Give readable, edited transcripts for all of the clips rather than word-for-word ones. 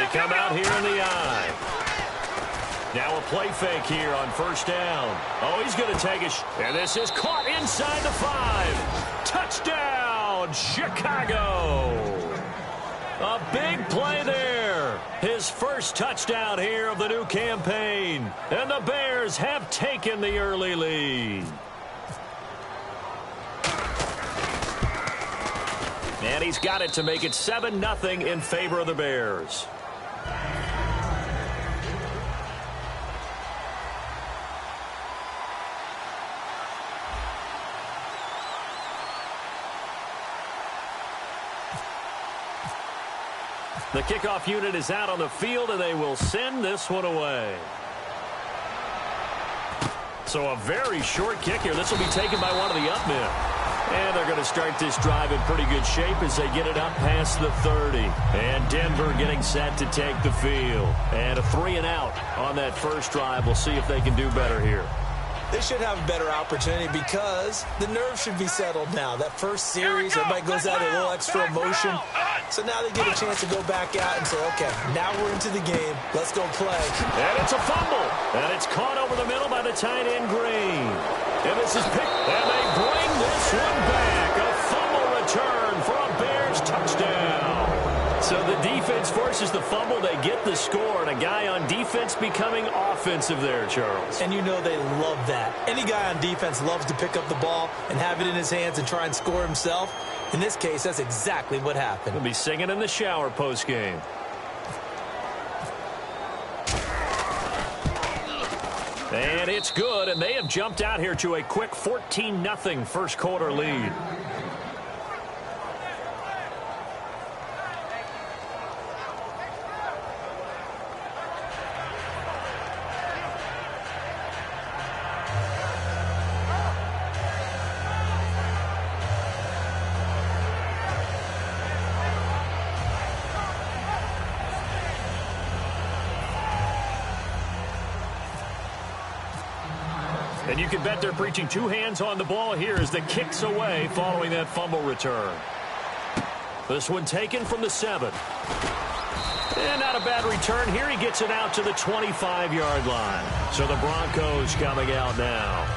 They come out here in the eye. Now a play fake here on first down. Oh, he's going to take it. And this is caught inside the 5. Touchdown, Chicago. A big play there. His first touchdown here of the new campaign. And the Bears have taken the early lead. And he's got it to make it 7-0 in favor of the Bears. The kickoff unit is out on the field, and they will send this one away. So a very short kick here. This will be taken by one of the up men. And they're going to start this drive in pretty good shape as they get it up past the 30. And Denver getting set to take the field. And a 3-and-out on that first drive. We'll see if they can do better here. They should have a better opportunity because the nerves should be settled now. That first series, everybody goes out a little extra emotion. So now they get a chance to go back out and say, okay, now we're into the game. Let's go play. And it's a fumble. And it's caught over the middle by the tight end, Green. And this is picked. And they bring this one back. A fumble return for a Bears touchdown. So the defense forces the fumble. They get the score. And a guy on defense becoming offensive there, Charles. And you know they love that. Any guy on defense loves to pick up the ball and have it in his hands and try and score himself. In this case, that's exactly what happened. He'll be singing in the shower post-game. And it's good, and they have jumped out here to a quick 14-0 first quarter lead. And you can bet they're preaching two hands on the ball here as the kick's away following that fumble return. This one taken from the 7. And not a bad return here. He gets it out to the 25-yard line. So the Broncos coming out now.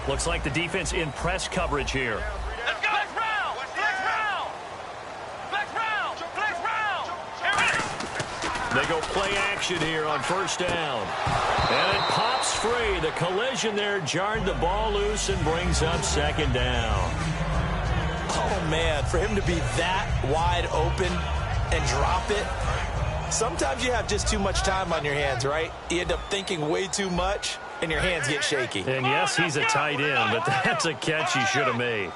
Looks like the defense in press coverage here. They go play action here on first down. And it pops free. The collision there jarred the ball loose and brings up second down. Oh, man, for him to be that wide open and drop it. Sometimes you have just too much time on your hands, right? You end up thinking way too much, and your hands get shaky. And, yes, he's a tight end, but that's a catch he should have made.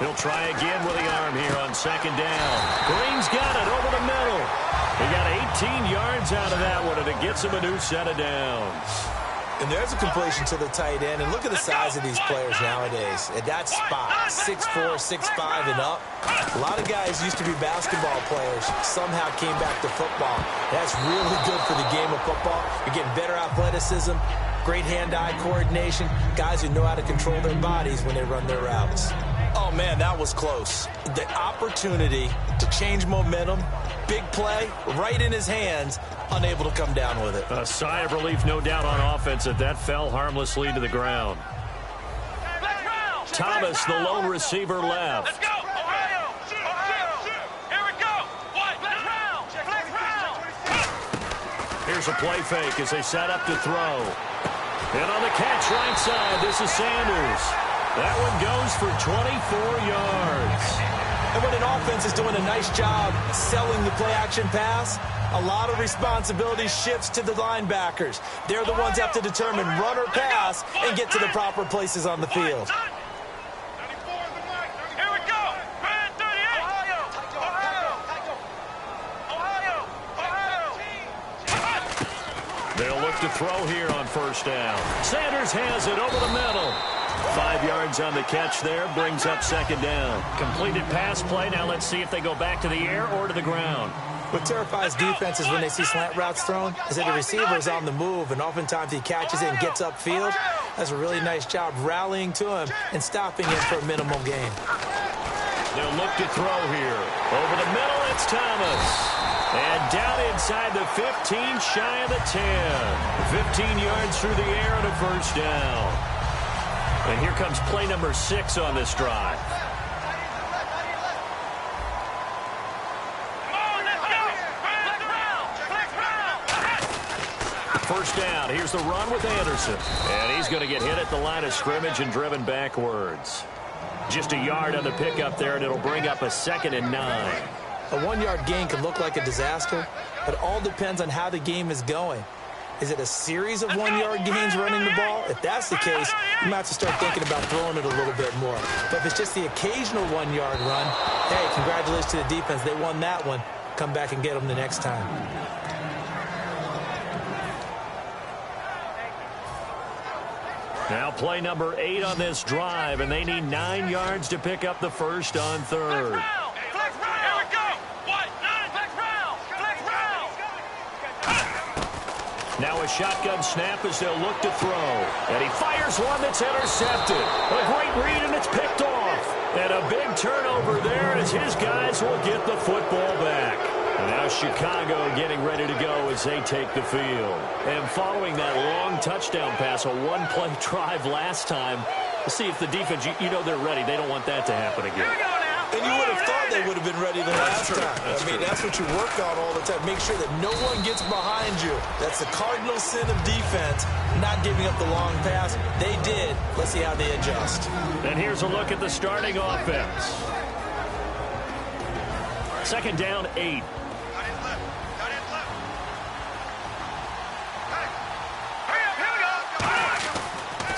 He'll try again with the arm here on second down. Green's got it over the middle. He got 18 yards out of that one, and it gets him a new set of downs. And there's a completion to the tight end. And look at the size of these players nowadays. At that spot, 6'4", 6'5", and up. A lot of guys used to be basketball players. Somehow came back to football. That's really good for the game of football. You're getting better athleticism, great hand-eye coordination, guys who know how to control their bodies when they run their routes. Oh, man, that was close. The opportunity to change momentum, big play, right in his hands, unable to come down with it. A sigh of relief, no doubt, on offense that fell harmlessly to the ground. Thomas, the lone receiver, left. Let's go, Ohio! Here we go! Here's a play fake as they set up to throw. And on the catch right side, this is Sanders. That one goes for 24 yards. And when an offense is doing a nice job selling the play-action pass, a lot of responsibility shifts to the linebackers. They're the ones that have to determine run or pass and get to the proper places on the field. Here we go! Man 38! Ohio! They'll look to throw here on first down. Sanders has it over the middle. 5 yards on the catch there, brings up second down. Completed pass play. Now let's see if they go back to the air or to the ground. What terrifies defenses when they see slant routes thrown is that the receiver is on the move, and oftentimes he catches it and gets upfield. Does a really nice job rallying to him and stopping him for a minimal gain. They'll look to throw here. Over the middle, it's Thomas. And down inside the 15, shy of the 10. 15 yards through the air and a first down. And here comes play number 6 on this drive. First down. Here's the run with Anderson. And he's going to get hit at the line of scrimmage and driven backwards. Just a yard on the pickup there, and it'll bring up a 2nd and 9. A 1-yard gain can look like a disaster, but it all depends on how the game is going. Is it a series of 1-yard gains running the ball? If that's the case, you might have to start thinking about throwing it a little bit more. But if it's just the occasional 1-yard run, hey, congratulations to the defense. They won that one. Come back and get them the next time. Now play number 8 on this drive, and they need 9 yards to pick up the first on 3rd. Now a shotgun snap as they'll look to throw. And he fires one that's intercepted. A great read, and it's picked off. And a big turnover there as his guys will get the football back. And now Chicago getting ready to go as they take the field. And following that long touchdown pass, a 1-play drive last time, we'll see if the defense, you know they're ready. They don't want that to happen again. And you would have thought they would have been ready the last time. That's what you work on all the time. Make sure that no one gets behind you. That's the cardinal sin of defense, not giving up the long pass. They did. Let's see how they adjust. And here's a look at the starting offense. 2nd down, 8.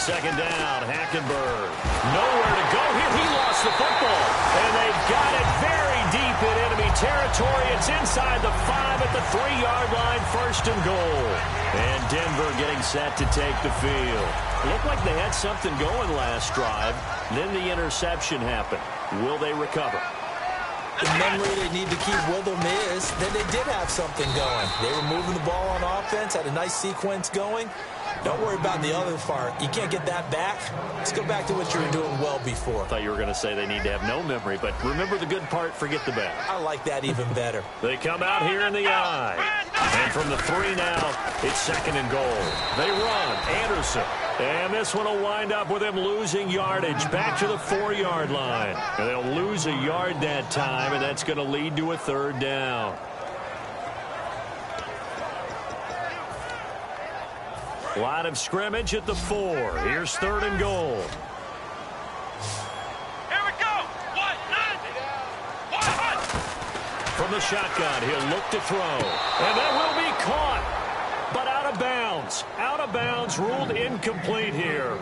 Second down, Hackenberg. Nowhere to go here. He lost the football. And they've got it very deep in enemy territory. It's inside the 5 at the 3-yard line. 1st and goal. And Denver getting set to take the field. Looked like they had something going last drive. Then the interception happened. Will they recover? The memory they need to keep with them is that they did have something going. They were moving the ball on offense, had a nice sequence going. Don't worry about the other part. You can't get that back. Let's go back to what you were doing well before. I thought you were going to say they need to have no memory, but remember the good part, forget the bad. I like that even better. They come out here in the eye. And from the 3 now, it's 2nd and goal. They run. Anderson. And this one will wind up with him losing yardage back to the 4-yard line. And they'll lose a yard that time, and that's going to lead to a 3rd down. Line of scrimmage at the 4. Here's 3rd and goal. Here we go. One. From the shotgun, he'll look to throw. And that will be caught. But out of bounds. Out of bounds, ruled incomplete here.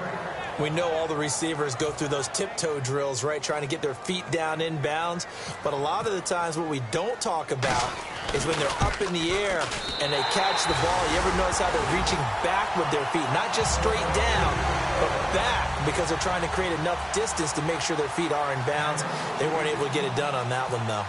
We know all the receivers go through those tiptoe drills, right, trying to get their feet down in bounds. But a lot of the times what we don't talk about is when they're up in the air and they catch the ball. You ever notice how they're reaching back with their feet? Not just straight down, but back, because they're trying to create enough distance to make sure their feet are in bounds. They weren't able to get it done on that one, though.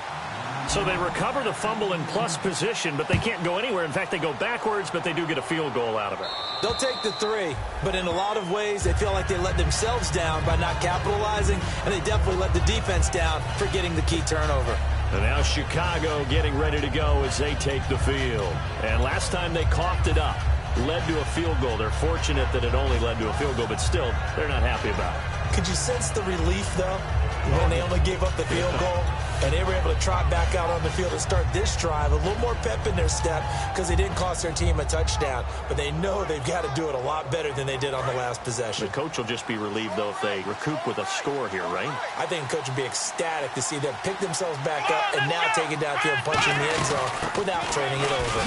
So they recover the fumble in plus position, but they can't go anywhere. In fact, they go backwards, but they do get a field goal out of it. They'll take the 3, but in a lot of ways, they feel like they let themselves down by not capitalizing, and they definitely let the defense down for getting the key turnover. And now Chicago getting ready to go as they take the field. And last time they coughed it up, led to a field goal. They're fortunate that it only led to a field goal, but still, they're not happy about it. Could you sense the relief, though, when they only gave up the field goal? And they were able to trot back out on the field and start this drive. A little more pep in their step because they didn't cost their team a touchdown. But they know they've got to do it a lot better than they did on the last possession. The coach will just be relieved, though, if they recoup with a score here, right? I think the coach would be ecstatic to see them pick themselves back up and now take it downfield, punching the end zone without turning it over.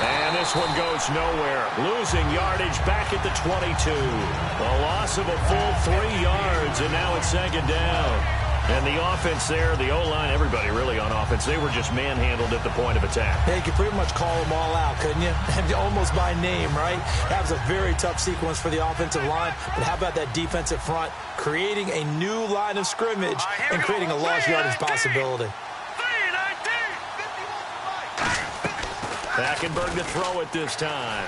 And this one goes nowhere. Losing yardage back at the 22. A loss of a full 3 yards, and now it's 2nd down. And the offense there, the O-line, everybody really on offense, they were just manhandled at the point of attack. Yeah, you could pretty much call them all out, couldn't you? Almost by name, right? That was a very tough sequence for the offensive line. But how about that defensive front creating a new line of scrimmage and creating a lost yardage possibility? Hackenberg to throw it this time.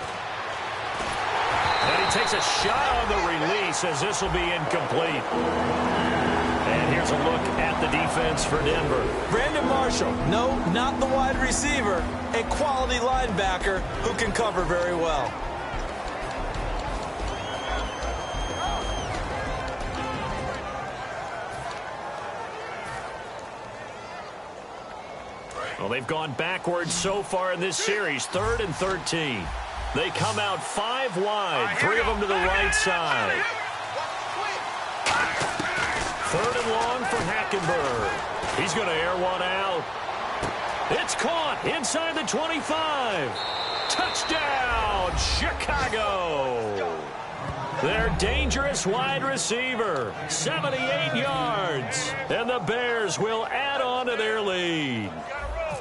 And he takes a shot on the release as this will be incomplete. And here's a look at the defense for Denver. Brandon Marshall, no, not the wide receiver, a quality linebacker who can cover very well. Well, they've gone backwards so far in this series, 3rd and 13. They come out 5 wide, 3 of them to the right side. 3rd and long for Hackenberg. He's going to air one out. It's caught inside the 25. Touchdown, Chicago. Their dangerous wide receiver, 78 yards. And the Bears will add on to their lead.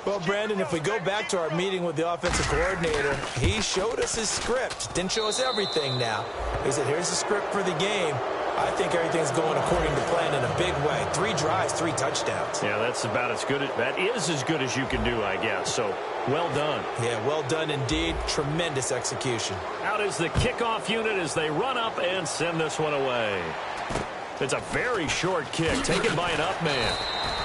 Well, Brandon, if we go back to our meeting with the offensive coordinator, he showed us his script. Didn't show us everything now. He said, here's the script for the game. I think everything's going according to plan in a big way. 3 drives, 3 touchdowns. Yeah, that's about as good. That is as good as you can do, I guess. So, well done. Yeah, well done indeed. Tremendous execution. Out is the kickoff unit as they run up and send this one away. It's a very short kick taken by an up man.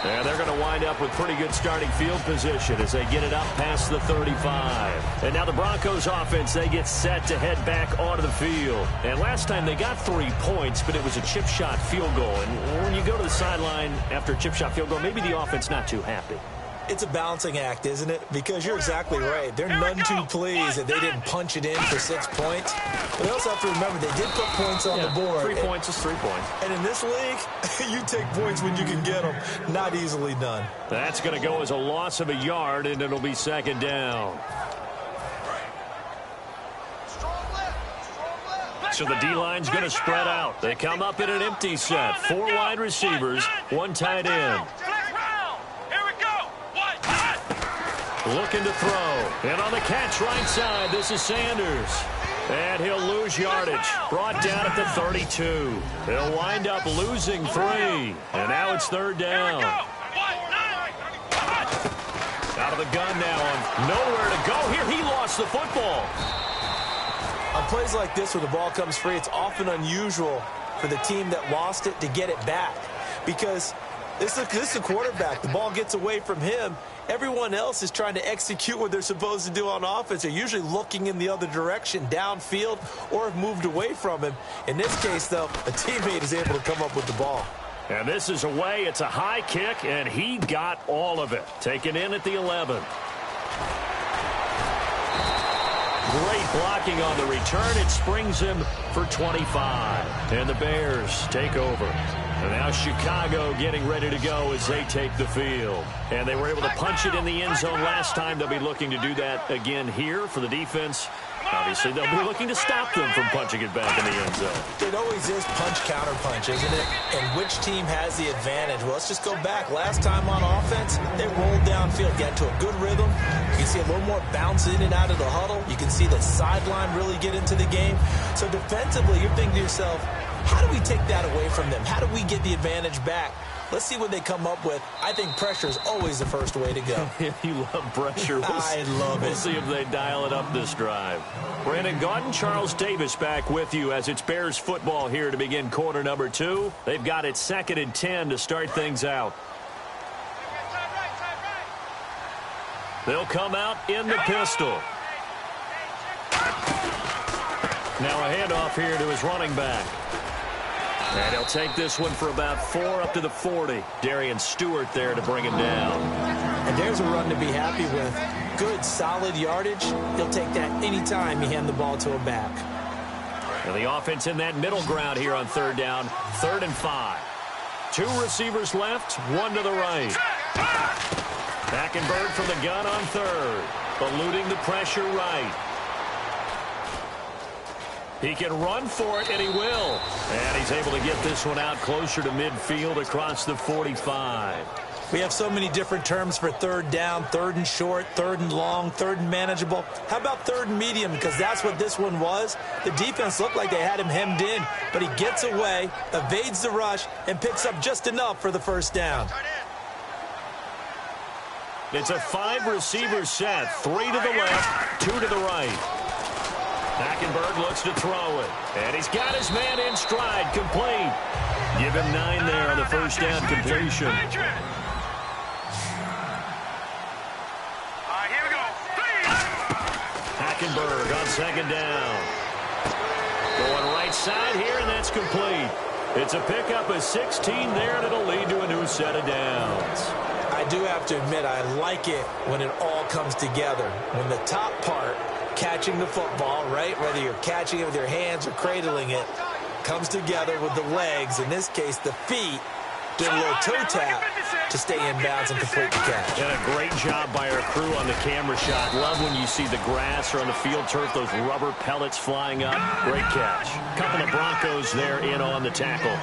And they're going to wind up with pretty good starting field position as they get it up past the 35. And now the Broncos offense, they get set to head back onto the field. And last time they got 3 points, but it was a chip shot field goal. And when you go to the sideline after a chip shot field goal, maybe the offense not too happy. It's a balancing act, isn't it? Because you're exactly right. They're none too pleased that they didn't punch it in for 6 points. But they also have to remember they did put points on the board. 3 points is 3 points. And in this league, you take points when you can get them. Not easily done. That's going to go as a loss of a yard, and it'll be 2nd down. So the D-line's going to spread out. They come up in an empty set. 4 wide receivers, 1 tight end. Looking to throw. And on the catch right side, this is Sanders. And he'll lose yardage. Brought down at the 32. He'll wind up losing 3. And now it's 3rd down. Out of the gun now on nowhere to go. Here he lost the football. On plays like this where the ball comes free, it's often unusual for the team that lost it to get it back. Because this is a quarterback. The ball gets away from him. Everyone else is trying to execute what they're supposed to do on offense. They're usually looking in the other direction, downfield, or have moved away from him. In this case, though, a teammate is able to come up with the ball. And this is away. It's a high kick, and he got all of it. Taken in at the 11. Great blocking on the return. It springs him for 25. And the Bears take over. And now Chicago getting ready to go as they take the field. And they were able to punch it in the end zone last time. They'll be looking to do that again here for the defense. Obviously, they'll be looking to stop them from punching it back in the end zone. It always is punch-counter-punch, isn't it? And which team has the advantage? Well, let's just go back. Last time on offense, they rolled downfield, got to a good rhythm. You can see a little more bounce in and out of the huddle. You can see the sideline really get into the game. So defensively, you're thinking to yourself, how do we take that away from them? How do we get the advantage back? Let's see what they come up with. I think pressure is always the first way to go. You love pressure. I love it. We'll see if they dial it up this drive. Brandon Gaudin, Charles Davis back with you as it's Bears football here to begin quarter number 2. They've got it 2nd and 10 to start things out. They'll come out in the pistol. Now a handoff here to his running back. And he'll take this one for about 4 up to the 40. Darian Stewart there to bring him down. And there's a run to be happy with. Good, solid yardage. He'll take that anytime you hand the ball to a back. And the offense in that middle ground here on 3rd down. 3rd and 5. 2 receivers left, 1 to the right. Hackenberg from the gun on 3rd. Eluding the pressure right. He can run for it, and he will. And he's able to get this one out closer to midfield across the 45. We have so many different terms for third down, third and short, third and long, third and manageable. How about third and medium? Because that's what this one was. The defense looked like they had him hemmed in, but he gets away, evades the rush, and picks up just enough for the first down. It's a 5-receiver set, 3 to the left, 2 to the right. Hackenberg looks to throw it, and he's got his man in stride, complete. Give him 9 there on the first down completion. Hackenberg on second down. Going right side here, and that's complete. It's a pickup of 16 there, and it'll lead to a new set of downs. I do have to admit, I like it when it all comes together. When the top part, catching the football, right, whether you're catching it with your hands or cradling it, comes together with the legs, in this case the feet, doing a little toe tap to stay in bounds and complete the catch. And a great job by our crew on the camera shot. Love when you see the grass or on the field turf, those rubber pellets flying up. Great catch. Couple of Broncos there in on the tackle.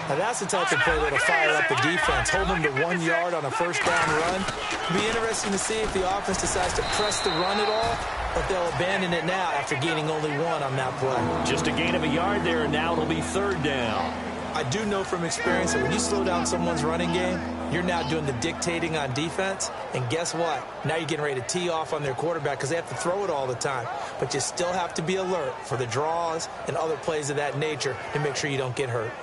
Now that's the type of play that'll fire up the defense. Hold them to 1 yard on a first down run. It'll be interesting to see if the offense decides to press the run at all, but they'll abandon it now after gaining only 1 on that play. Just a gain of a yard there, and now it'll be third down. I do know from experience that when you slow down someone's running game, you're now doing the dictating on defense. And guess what? Now you're getting ready to tee off on their quarterback because they have to throw it all the time. But you still have to be alert for the draws and other plays of that nature to make sure you don't get hurt.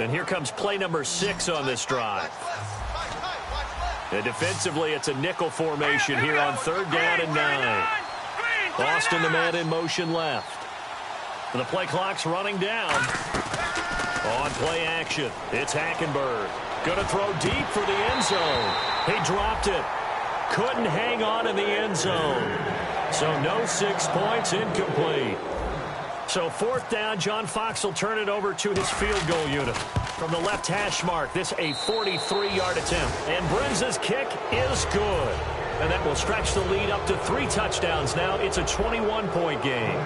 And here comes play number 6 on this drive. And defensively, it's a nickel formation here on third down and 9. Austin, the man in motion left. And the play clock's running down. On play action, it's Hackenberg. Going to throw deep for the end zone. He dropped it. Couldn't hang on in the end zone. So no 6 points, incomplete. So fourth down, John Fox will turn it over to his field goal unit. From the left hash mark, this a 43-yard attempt. And Brinz's kick is good. And that will stretch the lead up to 3 touchdowns now. It's a 21-point game.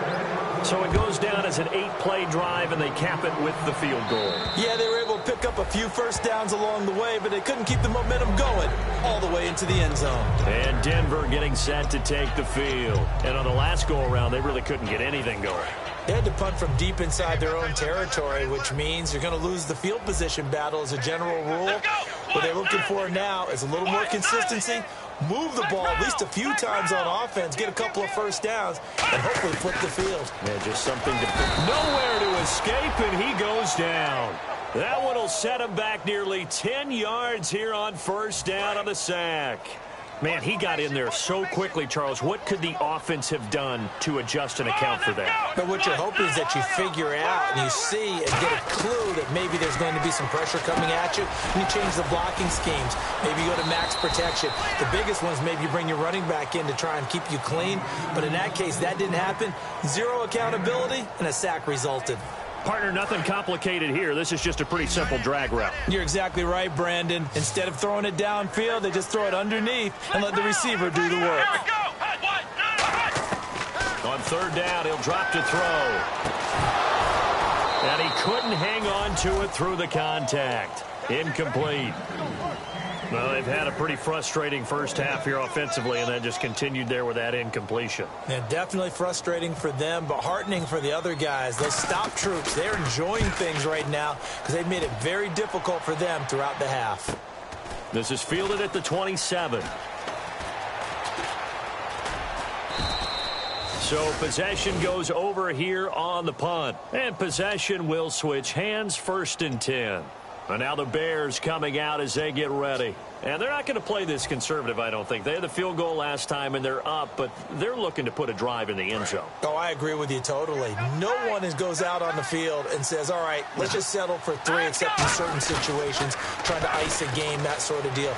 So it goes down as an 8-play drive, and they cap it with the field goal. Yeah, they were able to pick up a few first downs along the way, but they couldn't keep the momentum going all the way into the end zone. And Denver getting set to take the field. And on the last go-around, they really couldn't get anything going. They had to punt from deep inside their own territory, which means you're going to lose the field position battle as a general rule. What they're looking for now is a little more consistency, move the ball at least a few times on offense, get a couple of first downs, and hopefully flip the field. Yeah, just something to nowhere to escape, and he goes down. That one will set him back nearly 10 yards here on first down on the sack. Man, he got in there so quickly, Charles. What could the offense have done to adjust and account for that? But what you're hoping is that you figure out and you see and get a clue that maybe there's going to be some pressure coming at you, and you change the blocking schemes. Maybe you go to max protection. The biggest one is maybe you bring your running back in to try and keep you clean. But in that case, that didn't happen. 0 accountability, and a sack resulted. Partner, nothing complicated here. This is just a pretty simple drag route. You're exactly right, Brandon. Instead of throwing it downfield, they just throw it underneath and let the receiver do the work. On third down, he'll drop to throw. And he couldn't hang on to it through the contact. Incomplete. Well, they've had a pretty frustrating first half here offensively, and then just continued there with that incompletion. Yeah, definitely frustrating for them, but heartening for the other guys. Those stop troops, they're enjoying things right now because they've made it very difficult for them throughout the half. This is fielded at the 27. So possession goes over here on the punt. And possession will switch hands, 1st and 10. And now the Bears coming out as they get ready. And they're not going to play this conservative, I don't think. They had the field goal last time, and they're up, but they're looking to put a drive in the end zone. Oh, I agree with you totally. No one goes out on the field and says, all right, let's just settle for 3, except in certain situations, trying to ice a game, that sort of deal.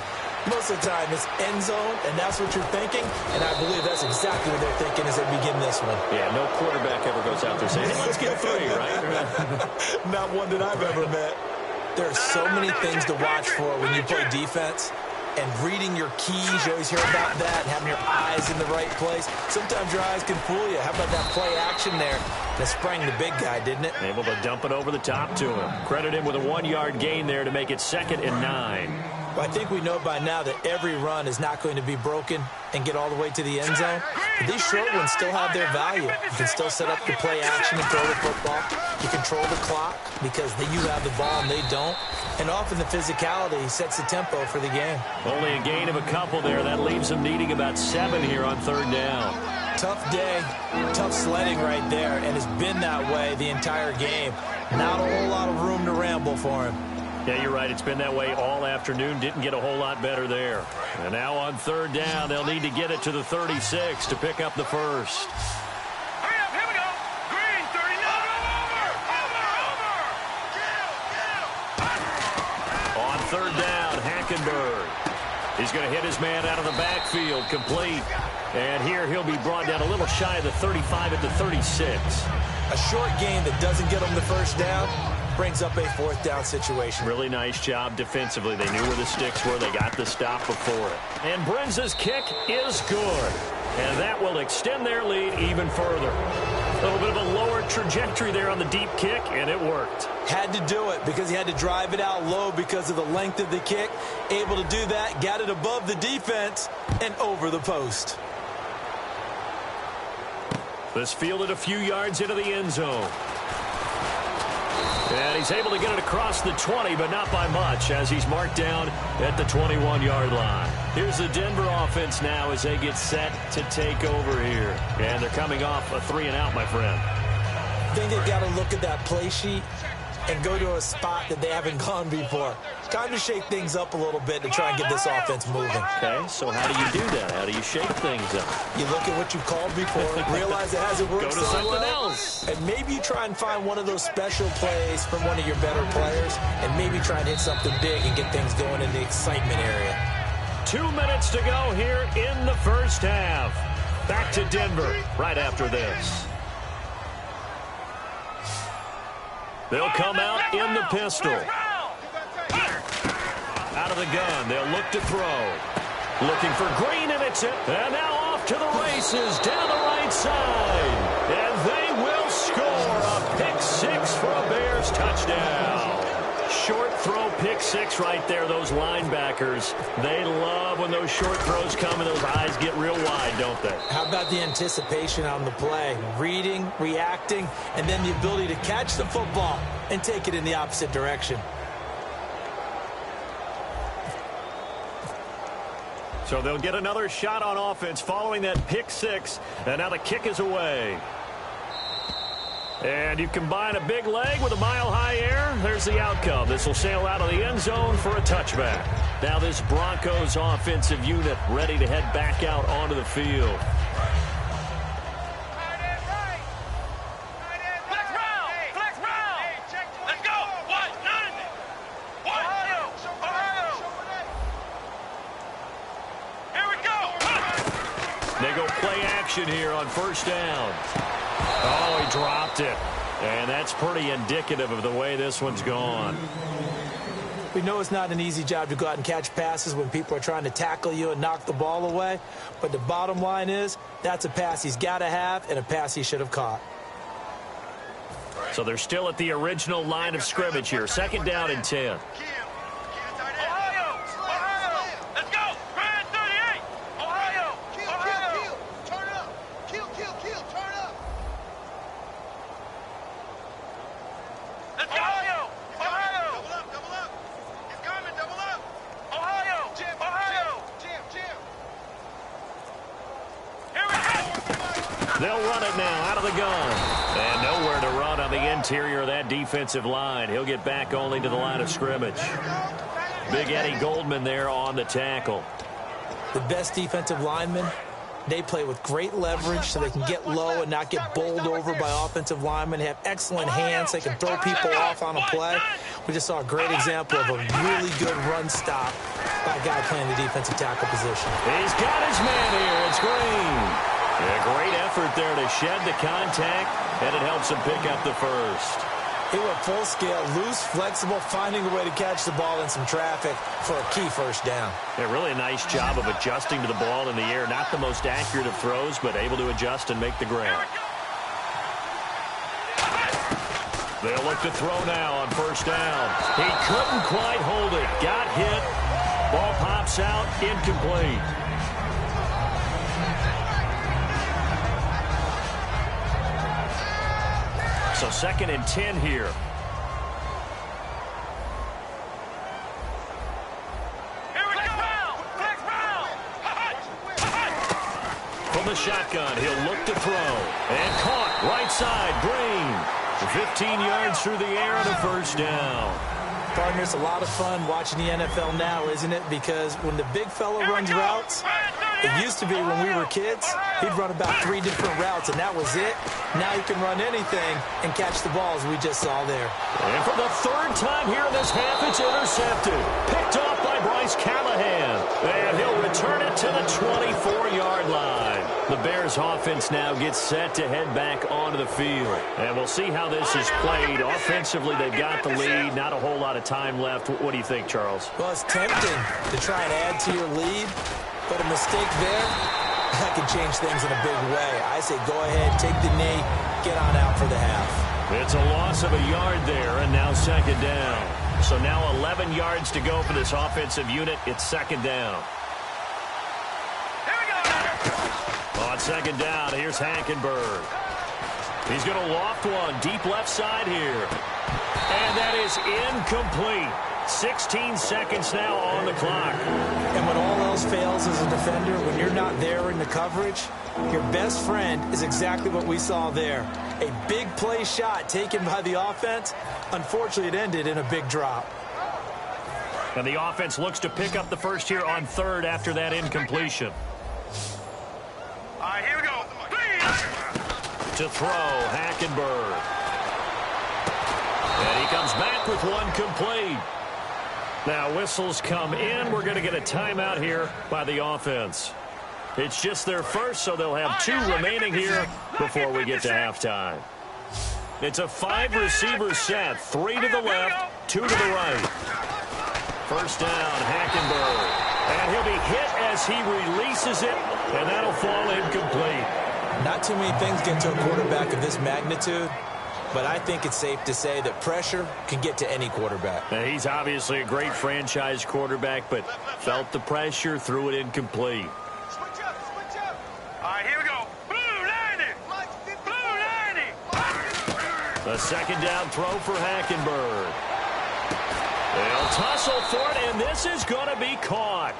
Most of the time, it's end zone, and that's what you're thinking, and I believe that's exactly what they're thinking as they begin this one. Yeah, no quarterback ever goes out there saying, hey, let's get 3, right? Not one that I've ever met. There are so many things to watch for when you play defense. and reading your keys. You always hear about that, and having your eyes in the right place. Sometimes your eyes can fool you. How about that play action there? That sprang the big guy, didn't it? Able to dump it over the top to him. Credit him with a 1-yard gain there to make it 2nd and 9. Well, I think we know by now that every run is not going to be broken and get all the way to the end zone. But these short ones still have their value. You can still set up your play action and throw the football. You control the clock because you have the ball and they don't. And often the physicality sets the tempo for the game. Only a gain of a couple there. That leaves them needing about 7 here on 3rd down. Tough day, tough sledding right there, and it's been that way the entire game. Not a whole lot of room to ramble for him. Yeah, you're right. It's been that way all afternoon. Didn't get a whole lot better there. And now on 3rd down, they'll need to get it to the 36 to pick up the first. Hurry up, here we go. Green, 39. On 3rd down, Hackenberg. He's going to hit his man out of the backfield, complete. And here he'll be brought down a little shy of the 35 at the 36. A short game that doesn't get him the first down brings up a 4th down situation. Really nice job defensively. They knew where the sticks were. They got the stop before it. And Brenza's kick is good. And that will extend their lead even further. A little bit of a lower trajectory there on the deep kick, and it worked. Had to do it because he had to drive it out low because of the length of the kick. Able to do that, got it above the defense and over the post. This fielded a few yards into the end zone. And he's able to get it across the 20, but not by much, as he's marked down at the 21-yard line. Here's the Denver offense now as they get set to take over here. And they're coming off a 3-and-out, my friend. I think they've got to look at that play sheet and go to a spot that they haven't gone before. Time to shake things up a little bit to try and get this offense moving. Okay, so how do you do that? How do you shake things up? You look at what you called before, realize it hasn't worked Go to so something well, else. and maybe you try and find one of those special plays from one of your better players, and maybe try and hit something big and get things going in the excitement area. 2 minutes to go here in the first half. Back to Denver right after this. They'll come out in the pistol. Out of the gun, they'll look to throw. Looking for Green, and it's it. And now off to the races down the right side. And they will score a pick six for a Bears touchdown. Short throw pick six right there. Those linebackers, they love when those short throws come and those eyes get real wide, don't they? How about the anticipation on the play? Reading, reacting, and then the ability to catch the football and take it in the opposite direction. So they'll get another shot on offense following that pick six. And now the kick is away. And you combine a big leg with a mile-high air, there's the outcome. This will sail out of the end zone for a touchback. Now this Broncos offensive unit ready to head back out onto the field. They go play action here on first down. Oh, he dropped it. And that's pretty indicative of the way this one's gone. We know it's not an easy job to go out and catch passes when people are trying to tackle you and knock the ball away. But the bottom line is, that's a pass he's got to have and a pass he should have caught. So they're still at the original line of scrimmage here. 2nd down and 10. They'll run it now out of the gun. And nowhere to run on the interior of that defensive line. He'll get back only to the line of scrimmage. Big Eddie Goldman there on the tackle. The best defensive linemen, they play with great leverage so they can get low and not get bowled over by offensive linemen. They have excellent hands. They can throw people off on a play. We just saw a great example of a really good run stop by a guy playing the defensive tackle position. He's got his man here. It's Green. A great effort there to shed the contact, and it helps him pick up the first. He went full scale, loose, flexible, finding a way to catch the ball in some traffic for a key first down. Yeah, really a nice job of adjusting to the ball in the air. Not the most accurate of throws, but able to adjust and make the grab. They'll look to throw now on first down. He couldn't quite hold it. Got hit. Ball pops out, incomplete. So 2nd and 10 here. From the shotgun, he'll look to throw. And caught right side, Green. 15 yards through the air and a first down. Partner, it's a lot of fun watching the NFL now, isn't it? Because when the big fella runs routes, it used to be when we were kids, he'd run about 3 different routes, and that was it. Now he can run anything and catch the ball, as we just saw there. And for the 3rd time here in this half, it's intercepted. Picked off by Bryce Callahan. And he'll return it to the 24-yard line. The Bears offense now gets set to head back onto the field. And we'll see how this is played. Offensively, they've got the lead. Not a whole lot of time left. What do you think, Charles? Well, it's tempting to try and add to your lead, but a mistake there, that can change things in a big way. I say go ahead, take the knee, get on out for the half. It's a loss of a yard there, and now 2nd down. So now 11 yards to go for this offensive unit. It's 2nd down. On 2nd down, here's Hackenberg. He's going to loft one deep left side here. And that is incomplete. 16 seconds now on the clock. And when all else fails as a defender, when you're not there in the coverage, your best friend is exactly what we saw there. A big play shot taken by the offense. Unfortunately, it ended in a big drop. And the offense looks to pick up the first here on 3rd after that incompletion. All right, here we go. To throw, Hackenberg. And he comes back with one complete. Now whistles come in. We're going to get a timeout here by the offense. It's just their first, so they'll have 2 remaining here before we get to halftime. It's a 5-receiver set. 3 to the left, 2 to the right. First down, Hackenberg. And he'll be hit as he releases it, and that'll fall incomplete. Not too many things get to a quarterback of this magnitude, but I think it's safe to say that pressure can get to any quarterback. Now, he's obviously a great franchise quarterback, but felt the pressure, threw it incomplete. Switch up. All right, here we go. Blue 90. Blue 90. A 2nd down throw for Hackenberg. They'll tussle for it, and this is going to be caught.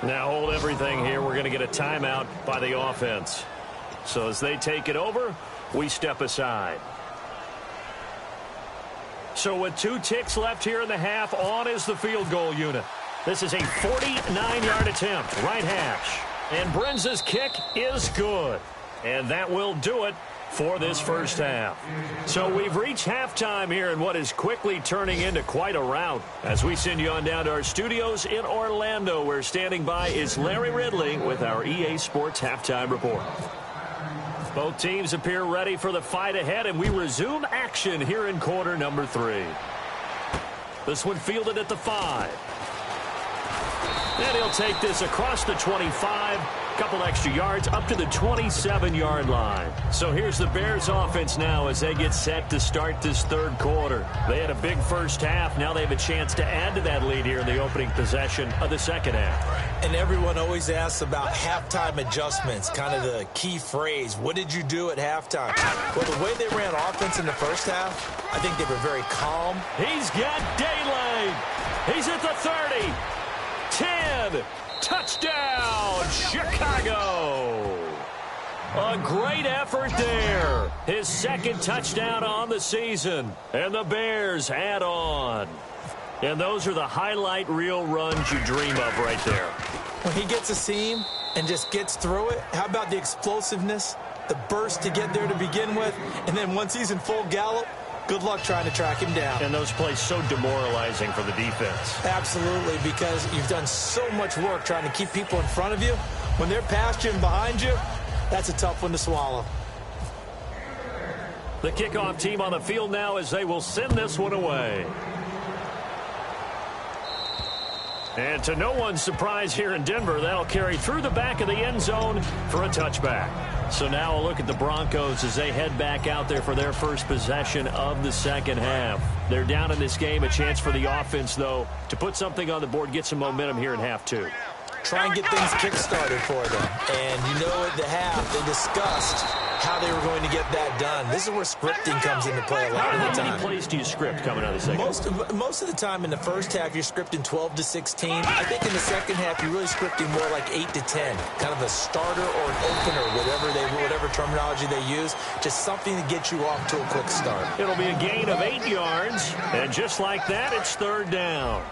Now hold everything here. We're going to get a timeout by the offense. So as they take it over, we step aside. So with 2 ticks left here in the half, on is the field goal unit. This is a 49-yard attempt, right hash. And Brenza's kick is good. And that will do it for this first half. So we've reached halftime here in what is quickly turning into quite a rout. As we send you on down to our studios in Orlando, where standing by is Larry Ridley with our EA Sports Halftime Report. Both teams appear ready for the fight ahead, and we resume action here in quarter number 3. This one fielded at the 5. And he'll take this across the 25, couple extra yards up to the 27-yard line. So here's the Bears offense now as they get set to start this 3rd quarter. They had a big first half. Now they have a chance to add to that lead here in the opening possession of the 2nd half. And everyone always asks about halftime adjustments, kind of the key phrase. What did you do at halftime? Well, the way they ran offense in the first half, I think they were very calm. He's got daylight. He's at the 30. 10. Touchdown, Chicago. A great effort there. His 2nd touchdown on the season. And the Bears add on. And those are the highlight reel runs you dream of right there. When he gets a seam and just gets through it, how about the explosiveness, the burst to get there to begin with, and then once he's in full gallop, good luck trying to track him down. And those plays so demoralizing for the defense. Absolutely, because you've done so much work trying to keep people in front of you. When they're past you and behind you, that's a tough one to swallow. The kickoff team on the field now as they will send this one away. And to no one's surprise here in Denver, that'll carry through the back of the end zone for a touchback. So now a look at the Broncos as they head back out there for their first possession of the second half. They're down in this game. A chance for the offense, though, to put something on the board, get some momentum here in half two. Try and get things kick-started for them. And you know at the half, they discussed how they were going to get that done. This is where scripting comes into play a lot of the time. How many plays do you script coming out of the second half? Most of the time in the first half, you're scripting 12 to 16. I think in the second half, you're really scripting more like 8 to 10. Kind of a starter or an opener, whatever terminology they use. Just something to get you off to a quick start. It'll be a gain of 8 yards. And just like that, it's third down.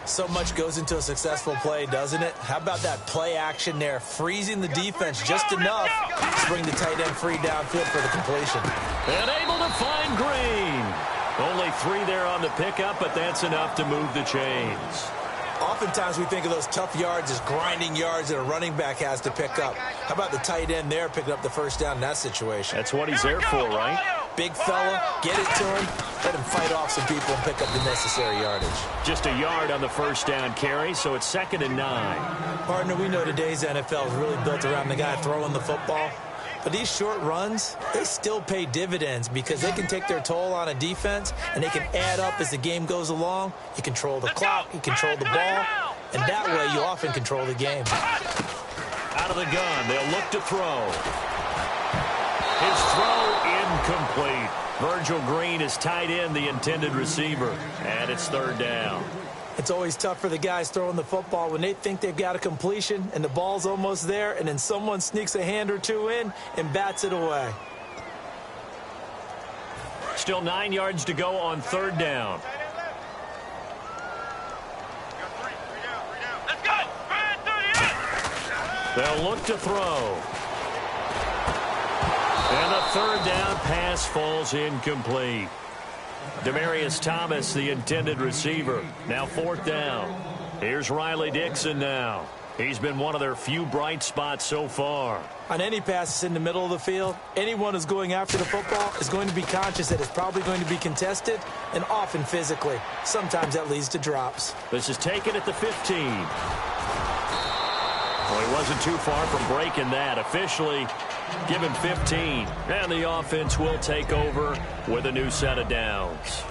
So much goes into a successful play, doesn't it? How about that play action there? Freezing the defense just enough to bring the tight end free downfield for the completion. And able to find Green. Only 3 there on the pickup, but that's enough to move the chains. Oftentimes we think of those tough yards as grinding yards that a running back has to pick up. How about the tight end there picking up the first down in that situation? That's what he's there for, right? Big fella, get it to him, let him fight off some people and pick up the necessary yardage. Just a yard on the first down carry, so it's 2nd and 9. Partner, we know today's NFL is really built around the guy throwing the football. But these short runs, they still pay dividends because they can take their toll on a defense and they can add up as the game goes along. You control the clock, you control the ball, and that way you often control the game. Out of the gun, they'll look to throw. His throw incomplete. Virgil Green is tied in the intended receiver, and it's third down. It's always tough for the guys throwing the football when they think they've got a completion and the ball's almost there, and then someone sneaks a hand or two in and bats it away. Still 9 yards to go on third down. They'll look to throw. And the third down pass falls incomplete. Demaryius Thomas, the intended receiver. Now 4th down. Here's Riley Dixon now. He's been one of their few bright spots so far. On any passes in the middle of the field, anyone who's going after the football is going to be conscious that it's probably going to be contested and often physically. Sometimes that leads to drops. This is taken at the 15. Well, he wasn't too far from breaking that. Officially given 15. And the offense will take over with a new set of downs.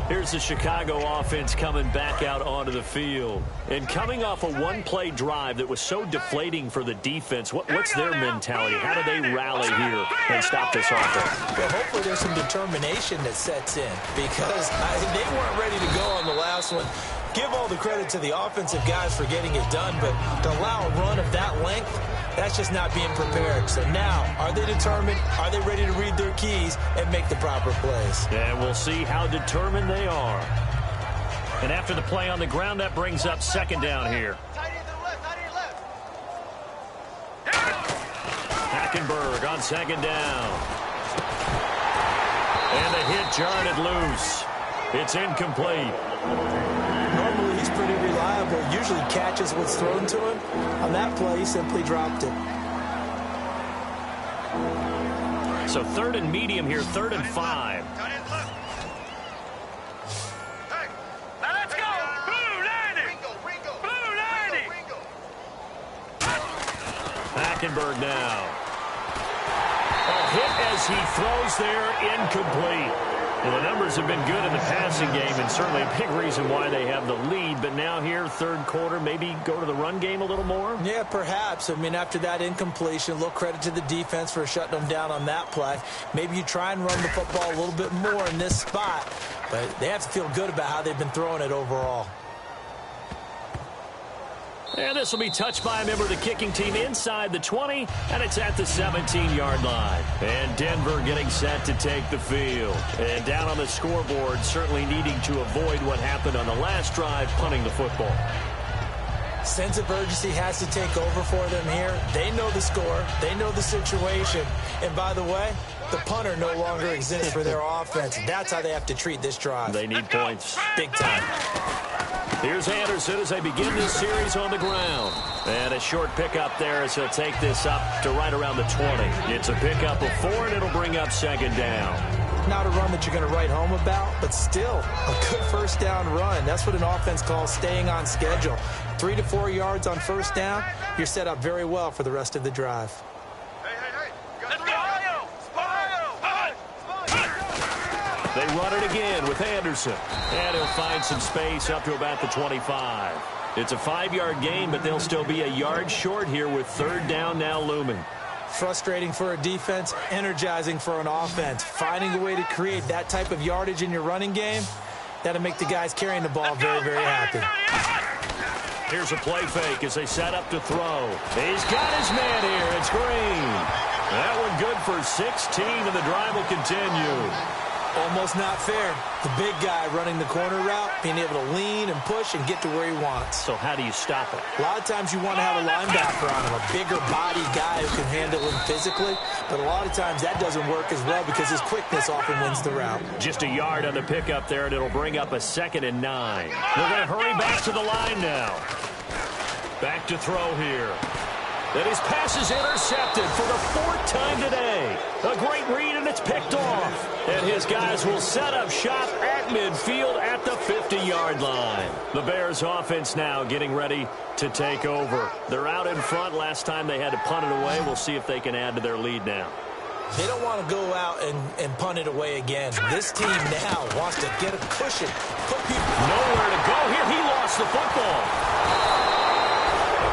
Here's the Chicago offense coming back out onto the field. And coming off a one-play drive that was so deflating for the defense, what's their mentality? How do they rally here and stop this offense? Well, hopefully there's some determination that sets in because they weren't ready to go on the last one. Give all the credit to the offensive guys for getting it done, but to allow a run of that length, that's just not being prepared. So now, are they determined? Are they ready to read their keys and make the proper plays? And we'll see how determined they are. And after the play on the ground, that brings up 2nd down here. Hackenberg on 2nd down. And the hit jarred it loose. It's incomplete. Normally, he's pretty reliable. Usually catches what's thrown to him. On that play, he simply dropped it. So 3rd and medium here, 3rd and 5. Let's go! Blue 90! Blue 90! Hackenberg now. A hit as he throws there, incomplete. Well, the numbers have been good in the passing game, and certainly a big reason why they have the lead. But now here, third quarter, maybe go to the run game a little more? Yeah, perhaps. I mean, after that incompletion, a little credit to the defense for shutting them down on that play. Maybe you try and run the football a little bit more in this spot. But they have to feel good about how they've been throwing it overall. And this will be touched by a member of the kicking team inside the 20, and it's at the 17-yard line. And Denver getting set to take the field. And down on the scoreboard, certainly needing to avoid what happened on the last drive, punting the football. Sense of urgency has to take over for them here. They know the score. They know the situation. And by the way, the punter no longer exists for their offense. That's how they have to treat this drive. They need points. Big time. Here's Anderson as they begin this series on the ground. And a short pickup there as he'll take this up to right around the 20. It's a pickup of 4, and it'll bring up 2nd down. Not a run that you're going to write home about, but still a good first down run. That's what an offense calls staying on schedule. 3 to 4 yards on first down, you're set up very well for the rest of the drive. They run it again with Anderson. And he'll find some space up to about the 25. It's a 5-yard gain, but they'll still be a yard short here with third down now looming. Frustrating for a defense, energizing for an offense. Finding a way to create that type of yardage in your running game, that'll make the guys carrying the ball very, very happy. Here's a play fake as they set up to throw. He's got his man here. It's Green. That one good for 16, and the drive will continue. Almost not fair. The big guy running the corner route, being able to lean and push and get to where he wants. So how do you stop it? A lot of times you want to have a linebacker on him, a bigger body guy who can handle him physically. But a lot of times that doesn't work as well because his quickness often wins the route. Just a yard on the pickup there, and it'll bring up a 2nd and 9. They're going to hurry back to the line now. Back to throw here. And his pass is intercepted for the 4th time today. A great read, and it's picked off. And his guys will set up shop at midfield at the 50-yard line. The Bears offense now getting ready to take over. They're out in front. Last time they had to punt it away. We'll see if they can add to their lead now. They don't want to go out and punt it away again. This team now wants to get a cushion. Put people nowhere to go here. He lost the football.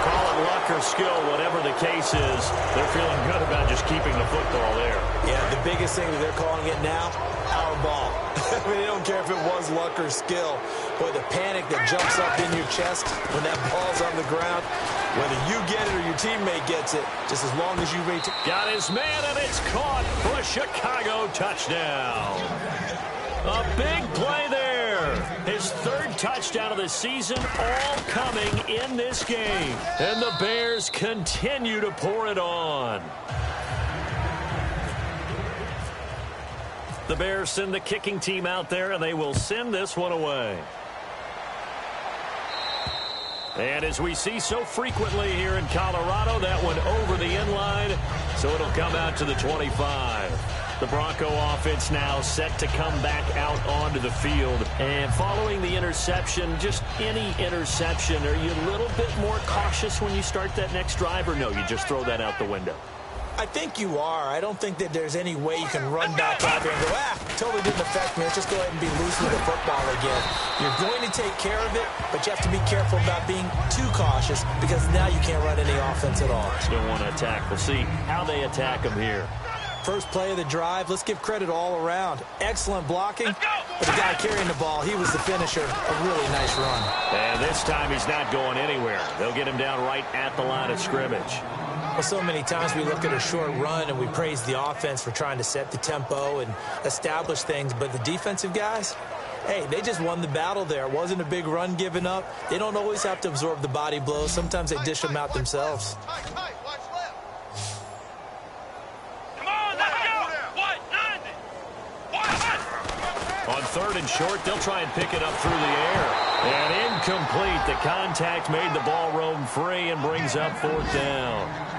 Call it luck or skill, whatever the case is. They're feeling good about just keeping the football there. Yeah, the biggest thing that they're calling it now, our ball. I mean, they don't care if it was luck or skill. Boy, the panic that jumps up in your chest when that ball's on the ground, whether you get it or your teammate gets it, just as long as you maintain. Got his man, and it's caught for a Chicago touchdown. A big play there. His 3rd touchdown of the season, all coming in this game. And the Bears continue to pour it on. The Bears send the kicking team out there, and they will send this one away. And as we see so frequently here in Colorado, that one over the end line, so it'll come out to the 25. The Bronco offense now set to come back out onto the field. And following the interception, just any interception, are you a little bit more cautious when you start that next drive, or no, you just throw that out the window? I think you are. I don't think that there's any way you can run back out there and go, totally didn't affect me. Let's just go ahead and be loose with the football again. You're going to take care of it, but you have to be careful about being too cautious because now you can't run any offense at all. Still want to attack. We'll see how they attack them here. First play of the drive, let's give credit all around. Excellent blocking, but the guy carrying the ball, he was the finisher. A really nice run. And this time he's not going anywhere. They'll get him down right at the line of scrimmage. Well, so many times we look at a short run and we praise the offense for trying to set the tempo and establish things, but the defensive guys, hey, they just won the battle there. It wasn't a big run given up. They don't always have to absorb the body blows. Sometimes they dish them out themselves. On 3rd and short, they'll try and pick it up through the air. And incomplete. The contact made the ball roam free and brings up 4th down.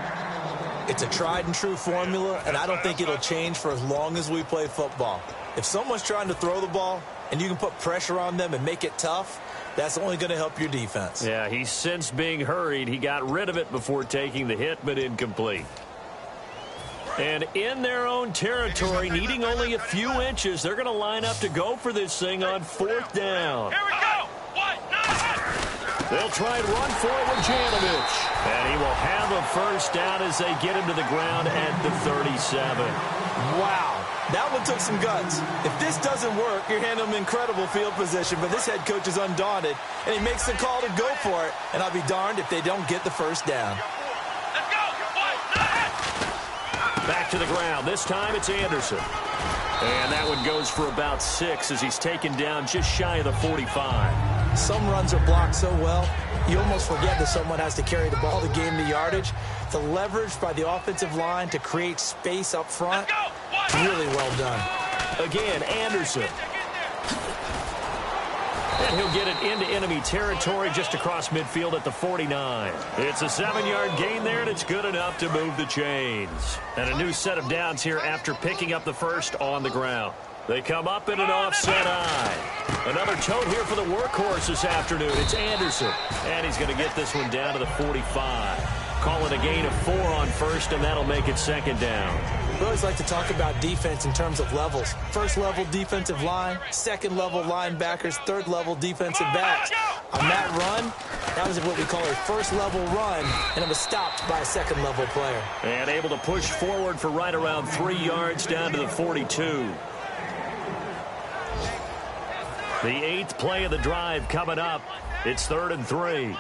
It's a tried and true formula, and I don't think it'll change for as long as we play football. If someone's trying to throw the ball and you can put pressure on them and make it tough, that's only going to help your defense. Yeah, he's since being hurried. He got rid of it before taking the hit, but incomplete. And in their own territory, needing only a few inches, they're going to line up to go for this thing on 4th down. Here we go. They'll try and run for it with Janovich. And he will have a first down as they get him to the ground at the 37. Wow. That one took some guts. If this doesn't work, you're handing them incredible field position, but this head coach is undaunted, and he makes the call to go for it, and I'll be darned if they don't get the first down. Back to the ground. This time it's Anderson. And that one goes for about 6 as he's taken down just shy of the 45. Some runs are blocked so well, you almost forget that someone has to carry the ball to gain the yardage. The leverage by the offensive line to create space up front, really well done. Again, Anderson. And he'll get it into enemy territory just across midfield at the 49. It's a 7-yard gain there, and it's good enough to move the chains. And a new set of downs here after picking up the first on the ground. They come up in an offset eye. Another tote here for the workhorse this afternoon. It's Anderson. And he's going to get this one down to the 45. Call it a gain of 4 on first, and that'll make it second down. We always like to talk about defense in terms of levels. First level defensive line, second level linebackers, third level defensive backs. On that run, that was what we call a first level run, and it was stopped by a second level player. And able to push forward for right around 3 yards down to the 42. The 8th play of the drive coming up. It's 3rd and 3.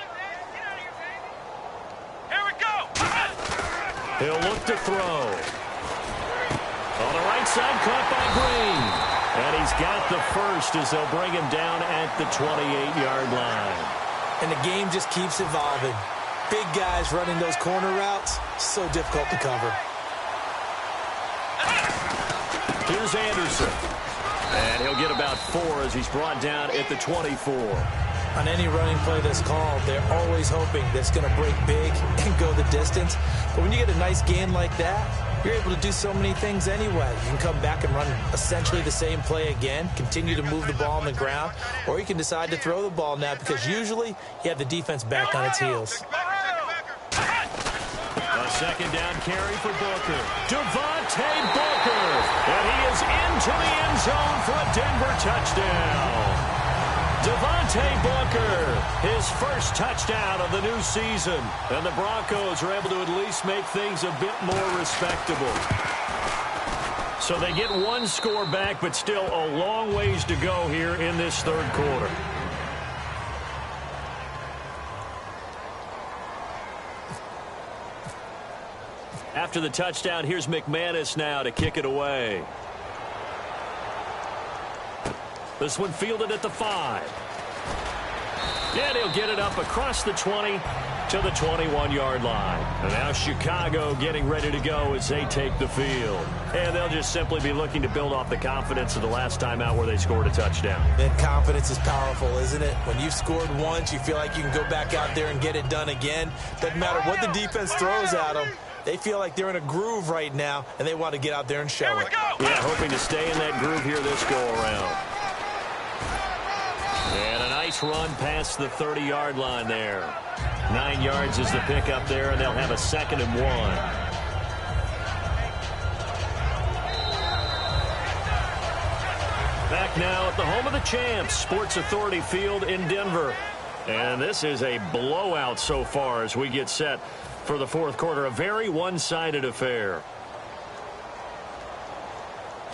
He'll look to throw. On the right side, caught by Green. And he's got the first as they'll bring him down at the 28-yard line. And the game just keeps evolving. Big guys running those corner routes, so difficult to cover. Here's Anderson. And he'll get about 4 as he's brought down at the 24. On any running play that's called, they're always hoping that it's going to break big and go the distance. But when you get a nice gain like that, you're able to do so many things anyway. You can come back and run essentially the same play again, continue to move the ball on the ground, or you can decide to throw the ball now because usually you have the defense back on its heels. A second down carry for Booker. Devontae Booker. And he is into the end zone for a Denver touchdown. Devontae Booker, his first touchdown of the new season. And the Broncos are able to at least make things a bit more respectable. So they get 1 score back, but still a long ways to go here in this 3rd quarter. After the touchdown, here's McManus now to kick it away. This one fielded at the 5. And he'll get it up across the 20 to the 21-yard line. And now Chicago getting ready to go as they take the field. And they'll just simply be looking to build off the confidence of the last time out where they scored a touchdown. And confidence is powerful, isn't it? When you've scored once, you feel like you can go back out there and get it done again. Doesn't matter what the defense throws at them. They feel like they're in a groove right now, and they want to get out there and show it. Yeah, hoping to stay in that groove here this go-around. And a nice run past the 30-yard line there. 9 yards is the pickup there, and they'll have a 2nd and 1. Back now at the home of the champs, Sports Authority Field in Denver. And this is a blowout so far as we get set for the 4th quarter. A very one-sided affair.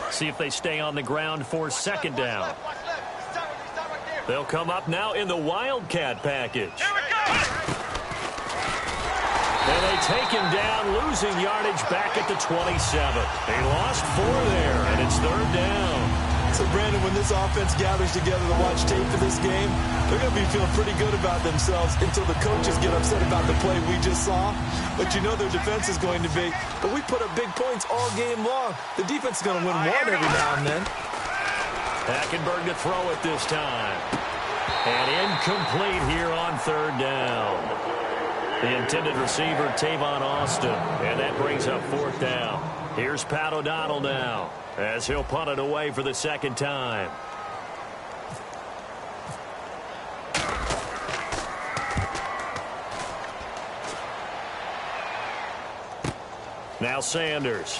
See if they stay on the ground for 2nd down. They'll come up now in the Wildcat package. And they take him down, losing yardage back at the 27. They lost 4 there, and it's 3rd down. So, Brandon, when this offense gathers together to watch tape for this game, they're going to be feeling pretty good about themselves until the coaches get upset about the play we just saw. But you know their defense is going to be. But we put up big points all game long. The defense is going to win one every now and then. Hackenberg to throw it this time. And incomplete here on 3rd down. The intended receiver, Tavon Austin. And that brings up 4th down. Here's Pat O'Donnell now, as he'll punt it away for the 2nd time. Now Sanders.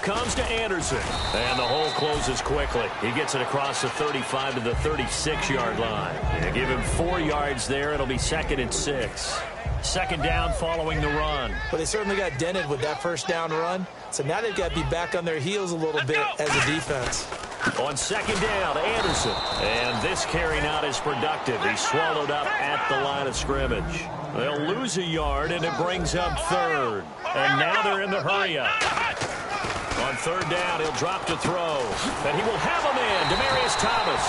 Comes to Anderson, and the hole closes quickly. He gets it across the 35 to the 36-yard line. They give him 4 yards there. It'll be 2nd and 6. 2nd down following the run. But they certainly got dented with that 1st down run. So now they've got to be back on their heels a little bit as a defense. On second down, Anderson. And this carry not as productive. He's swallowed up at the line of scrimmage. They'll lose a yard, and it brings up third. And now they're in the hurry-up. On third down, he'll drop to throw. And he will have a man, Demaryius Thomas.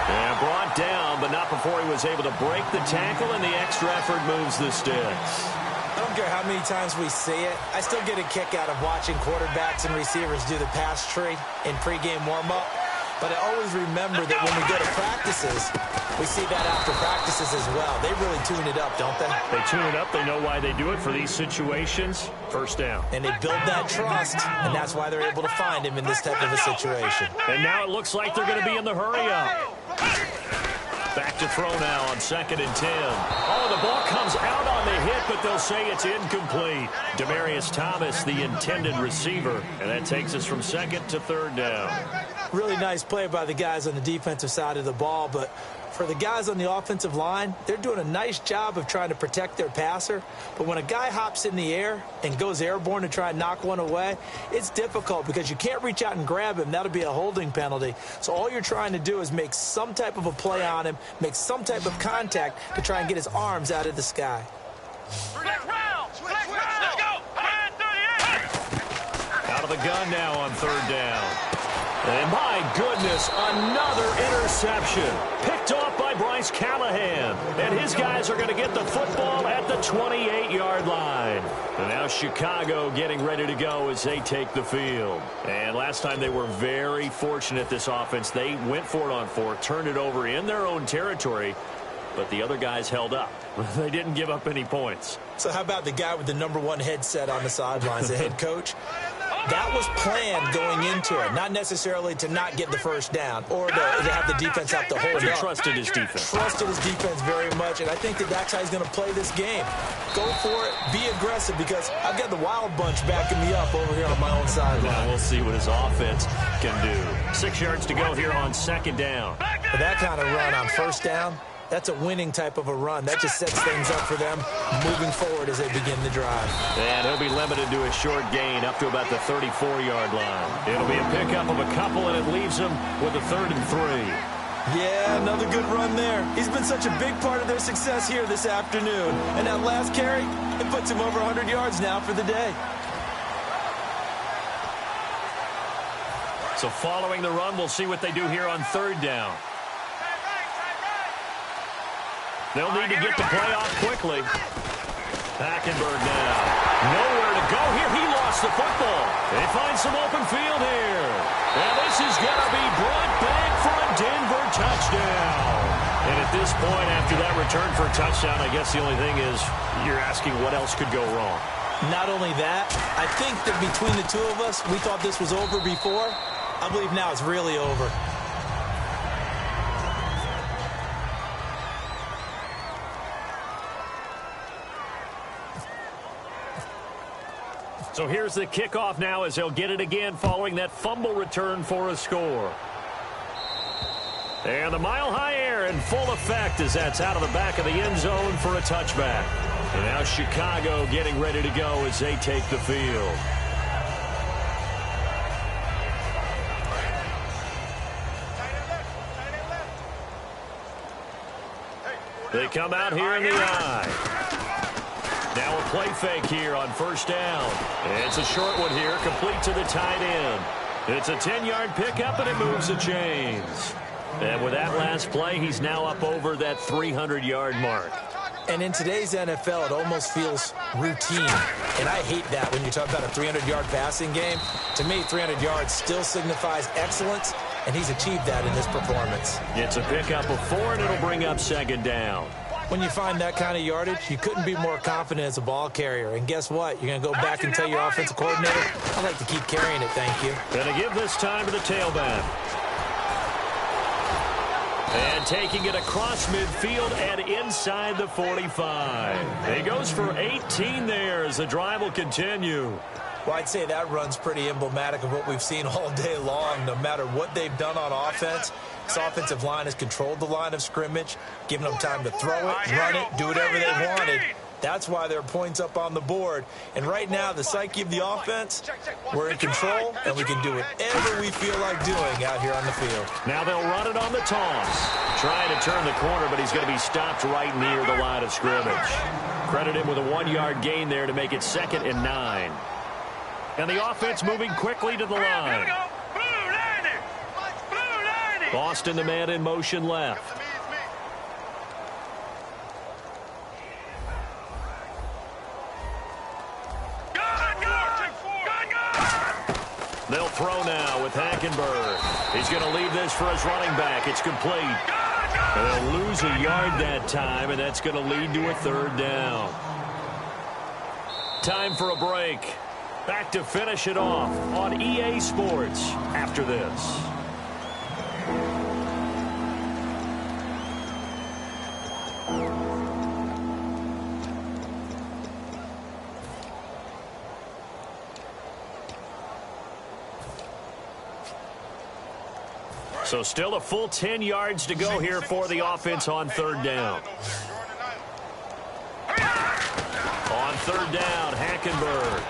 And brought down, but not before he was able to break the tackle, and the extra effort moves the sticks. I don't care how many times we see it. I still get a kick out of watching quarterbacks and receivers do the pass tree in pregame warm-up. But I always remember that when we go to practices, we see that after practices as well. They really tune it up, don't they? They tune it up. They know why they do it for these situations. First down. And they build that trust, and that's why they're able to find him in this type of a situation. And now it looks like they're going to be in the hurry-up. Back to throw now on 2nd and 10. Oh, the ball comes out on the hit, but they'll say it's incomplete. Demaryius Thomas, the intended receiver. And that takes us from 2nd to 3rd down. Really nice play by the guys on the defensive side of the ball, but for the guys on the offensive line, they're doing a nice job of trying to protect their passer. But when a guy hops in the air and goes airborne to try and knock one away, it's difficult because you can't reach out and grab him. That'll be a holding penalty. So all you're trying to do is make some type of a play on him, make some type of contact to try and get his arms out of the sky. Out of the gun now on 3rd down. And my goodness, another interception. Picked off by Bryce Callahan. And his guys are going to get the football at the 28-yard line. And now Chicago getting ready to go as they take the field. And last time they were very fortunate, this offense. They went for it on 4, turned it over in their own territory, but the other guys held up. They didn't give up any points. So how about the guy with the #1 headset on the sidelines, the head coach? That was planned going into it, not necessarily to not get the first down or to have the defense have to hold up. He trusted his defense. Trusted his defense very much, and I think that that's how he's going to play this game. Go for it, be aggressive, because I've got the Wild Bunch backing me up over here on my own sideline. Well, we'll see what his offense can do. 6 yards to go here on 2nd down. For that kind of run on 1st down, that's a winning type of a run. That just sets things up for them moving forward as they begin the drive. And he'll be limited to a short gain up to about the 34-yard line. It'll be a pickup of a couple, and it leaves him with a 3rd and 3. Yeah, another good run there. He's been such a big part of their success here this afternoon. And that last carry, it puts him over 100 yards now for the day. So following the run, we'll see what they do here on 3rd down. They'll need to get the play off quickly. Hackenberg now. Nowhere to go here. He lost the football. They find some open field here. And this is going to be brought back for a Denver touchdown. And at this point, after that return for a touchdown, I guess the only thing is you're asking what else could go wrong. Not only that, I think that between the two of us, we thought this was over before. I believe now it's really over. So here's the kickoff now as they'll get it again following that fumble return for a score. And the mile-high air in full effect as that's out of the back of the end zone for a touchback. And now Chicago getting ready to go as they take the field. They come out here in the eye. Now a play fake here on 1st down. It's a short one here, complete to the tight end. It's a 10-yard pickup, and it moves the chains. And with that last play, he's now up over that 300-yard mark. And in today's NFL, it almost feels routine. And I hate that when you talk about a 300-yard passing game. To me, 300 yards still signifies excellence, and he's achieved that in this performance. It's a pickup of 4, and it'll bring up 2nd down. When you find that kind of yardage, you couldn't be more confident as a ball carrier. And guess what? You're going to go back and tell your offensive coordinator, I'd like to keep carrying it, thank you. Going to give this time to the tailback. And taking it across midfield and inside the 45. He goes for 18 there as the drive will continue. Well, I'd say that run's pretty emblematic of what we've seen all day long. No matter what they've done on offense, this offensive line has controlled the line of scrimmage, given them time to throw it, run it, do whatever they wanted. That's why there are points up on the board. And right now, the psyche of the offense, we're in control, and we can do whatever we feel like doing out here on the field. Now they'll run it on the toss. Trying to turn the corner, but he's going to be stopped right near the line of scrimmage. Credit him with a 1-yard gain there to make it 2nd and 9. And the offense moving quickly to the line. Boston, the man in motion left. They'll throw now with Hackenberg. He's going to leave this for his running back. It's complete. And they'll lose a yard that time, and that's going to lead to a 3rd down. Time for a break. Back to finish it off on EA Sports after this. So still a full 10 yards to go here for the offense on 3rd down. On 3rd down, Hackenberg.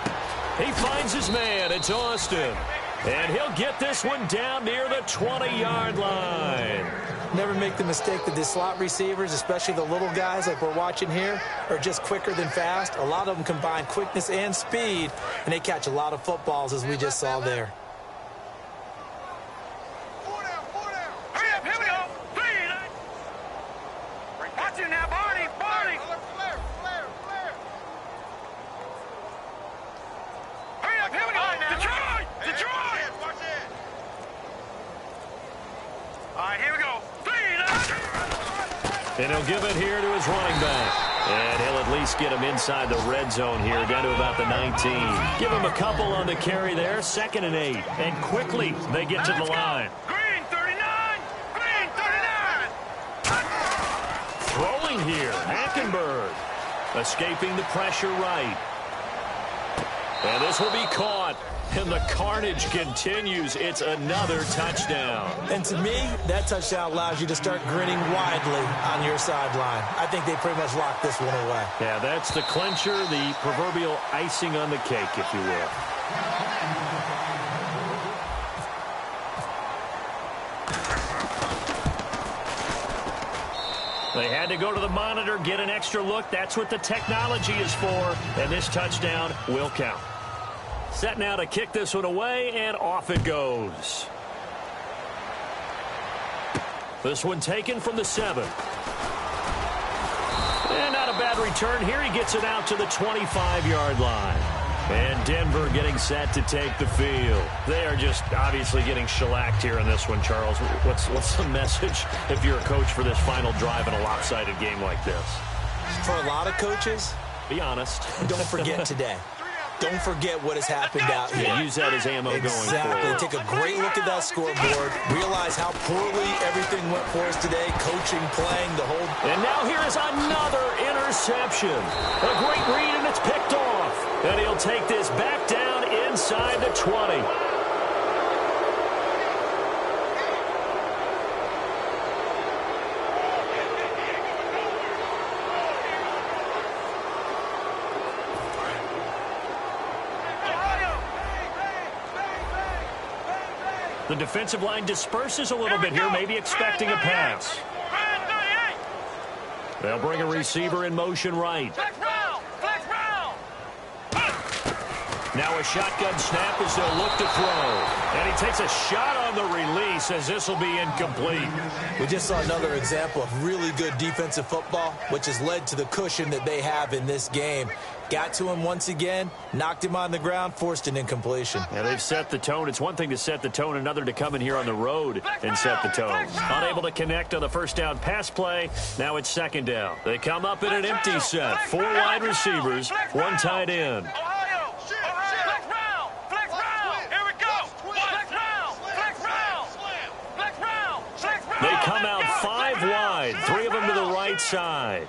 He finds his man. It's Austin. And he'll get this one down near the 20-yard line. Never make the mistake that the slot receivers, especially the little guys like we're watching here, are just quicker than fast. A lot of them combine quickness and speed, and they catch a lot of footballs, as we just saw there. And he'll give it here to his running back. And he'll at least get him inside the red zone here, down to about the 19. Give him a couple on the carry there, 2nd and 8. And quickly, they get to the line. Green 39! Green 39! Throwing here, Hackenberg. Escaping the pressure right. And this will be caught. And the carnage continues. It's another touchdown. And to me, that touchdown allows you to start grinning widely on your sideline. I think they pretty much locked this one away. Yeah, that's the clincher, the proverbial icing on the cake, if you will. They had to go to the monitor, get an extra look. That's what the technology is for. And this touchdown will count. Set now to kick this one away, and off it goes. This one taken from the 7. And not a bad return here. He gets it out to the 25-yard line. And Denver getting set to take the field. They are just obviously getting shellacked here in this one, Charles. What's the message if you're a coach for this final drive in a lopsided game like this? For a lot of coaches, be honest. Don't forget today. Don't forget what has happened out here. Yeah, use that as ammo going forward. Exactly. Take a great look at that scoreboard. Realize how poorly everything went for us today. Coaching, playing, the whole... And now here is another interception. A great read, and it's picked off. And he'll take this back down inside the 20. The defensive line disperses a little bit here, maybe expecting a pass. They'll bring a receiver in motion right. Now a shotgun snap as they'll look to throw. And he takes a shot on the release as this will be incomplete. We just saw another example of really good defensive football, which has led to the cushion that they have in this game. Got to him once again, knocked him on the ground, forced an incompletion. Yeah, they've set the tone. It's one thing to set the tone, another to come in here on the road and set the tone. Unable to connect on the first down pass play. Now it's 2nd down. They come up in an empty set. 4 wide receivers, 1 tight end. They come out 5 wide, 3 of them to the right side.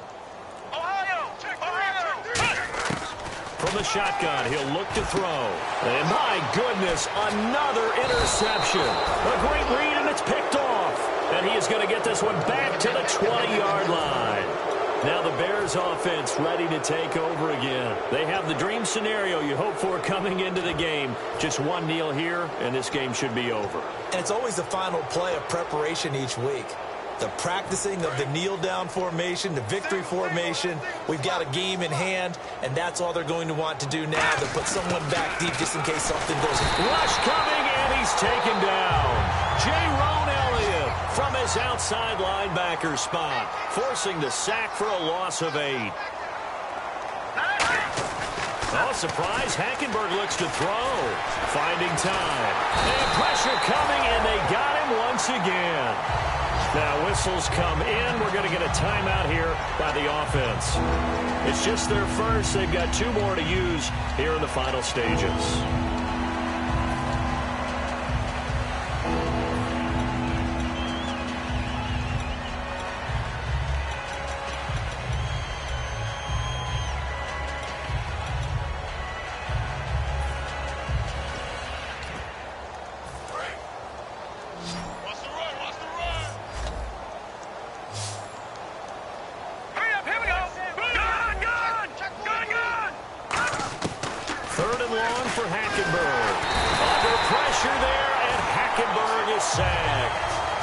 From the shotgun, he'll look to throw. And my goodness, another interception. A great read, and it's picked off. And he is going to get this one back to the 20-yard line. Now the Bears offense ready to take over again. They have the dream scenario you hope for coming into the game. Just one kneel here, and this game should be over. And it's always the final play of preparation each week. The practicing of the kneel-down formation, the victory formation. We've got a game in hand, and that's all they're going to want to do now. They'll put someone back deep just in case something goes. Rush coming, and he's taken down. J-Rone Elliott from his outside linebacker spot, forcing the sack for a loss of 8. Oh, surprise. Hackenberg looks to throw. Finding time. And pressure coming, and they got him once again. Now whistles come in. We're going to get a timeout here by the offense. It's just their first. They've got 2 more to use here in the final stages.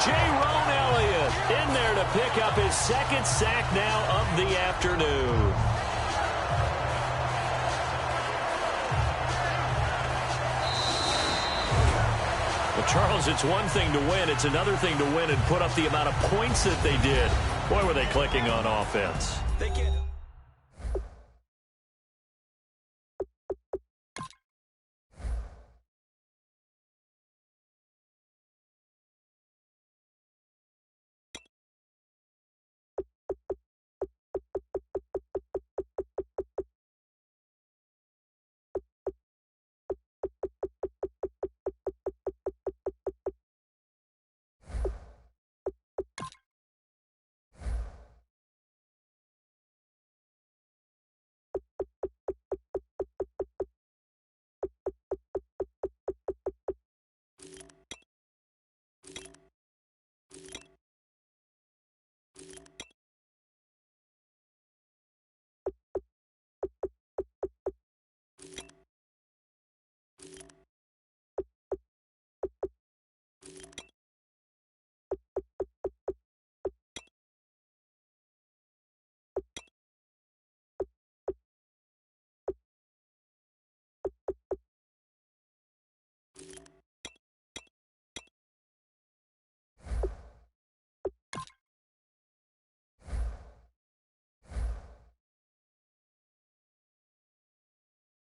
J-Rone Elliott in there to pick up his second sack now of the afternoon. Well, Charles, it's one thing to win. It's another thing to win and put up the amount of points that they did. Boy, were they clicking on offense. They can't